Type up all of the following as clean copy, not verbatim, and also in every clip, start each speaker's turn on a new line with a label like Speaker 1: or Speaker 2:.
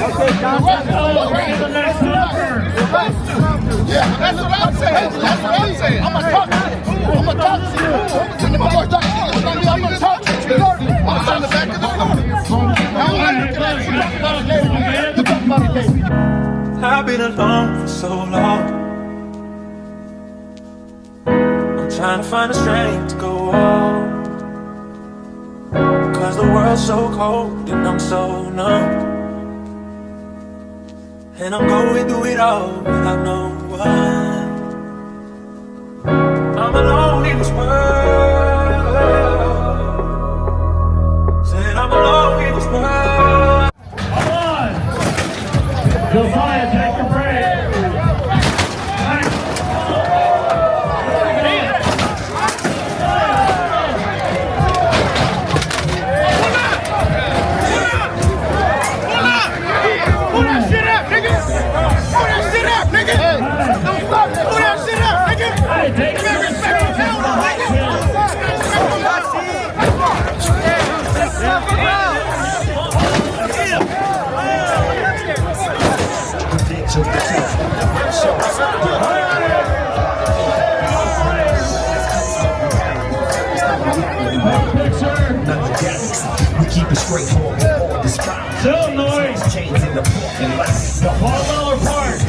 Speaker 1: Yeah, that's what I'm saying. That's what I'm saying. I'm gonna talk to you. I'm gonna talk to you. I'm gonna talk to you. I'm gonna talk to you. I'm gonna turn the back of the phone.
Speaker 2: I've been alone for so long. I'm trying to find the strength to go on. Cause the world's so cold and I'm so numb. And I'm going through it all without no one. I'm alone in this world. Said I'm alone in this world.
Speaker 3: Come on! Josiah, take your break.
Speaker 4: We keep it straight for this
Speaker 3: Still noise.
Speaker 4: chains in the parking lot.
Speaker 3: $1 part.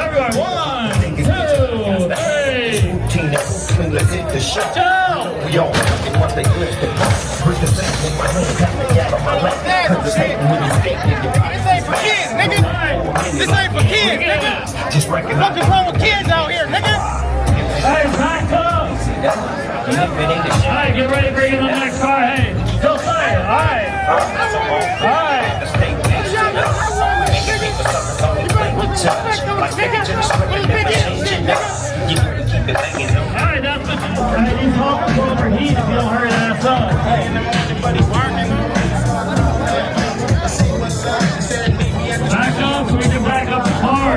Speaker 3: Everyone, 1, 2, 3.
Speaker 4: Let's hit the shot. We all fucking what they live the bring the thing in my hand, got the gap on my lap. Cause this ain't when you stay, nigga.
Speaker 1: This ain't for kids, nigga. This ain't for kids, nigga.
Speaker 4: Just reckon
Speaker 1: What is wrong with kids out here, nigga?
Speaker 3: Hey, back up. Alright, get ready to bring in the next car. Hey, Josiah, alright. Alright. Alright, that's what he's talking to overheat if you don't hurry that up. Back up so we can back up the car.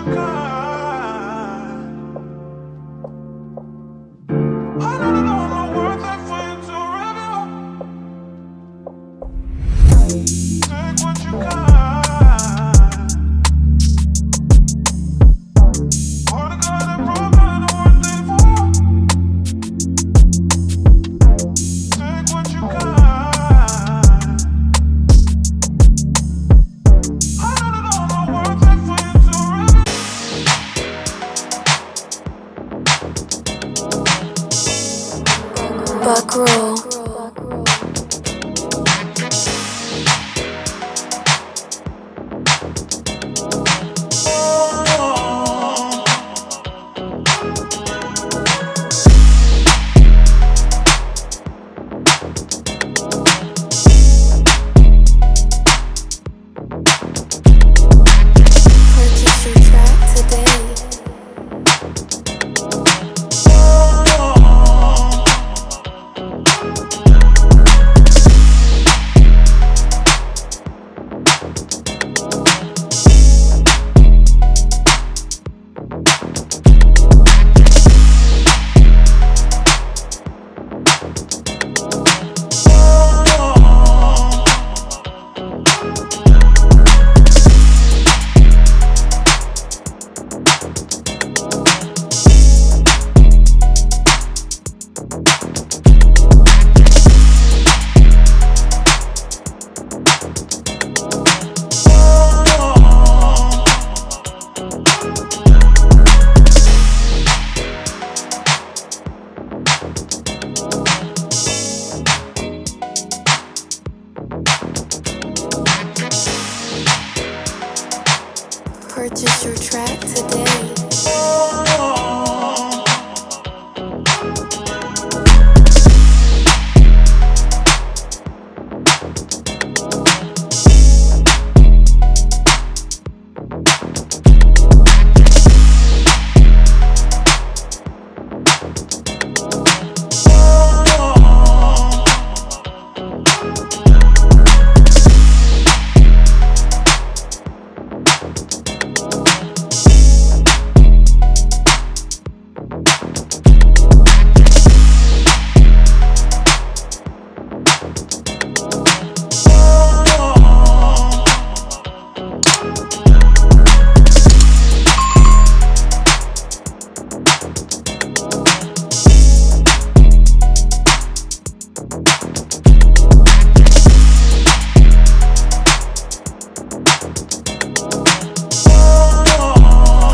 Speaker 2: you got. I don't know my worth, I for you to reveal. Take what you got. All the God that broke, I know what they for. Take what you got. I don't know my worth, I for you to reveal.
Speaker 5: Buckroll. Purchase your track today. Purchase your track today.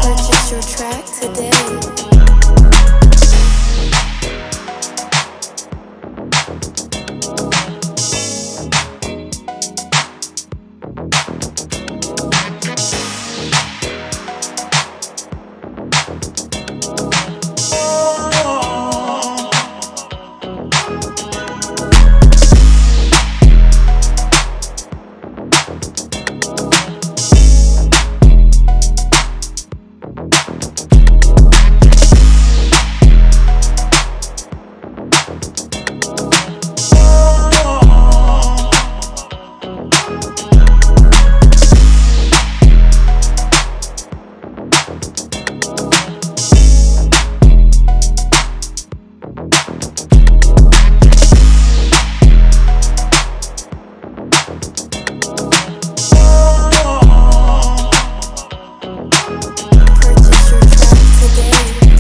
Speaker 5: Purchase your track today. Purchase your track today.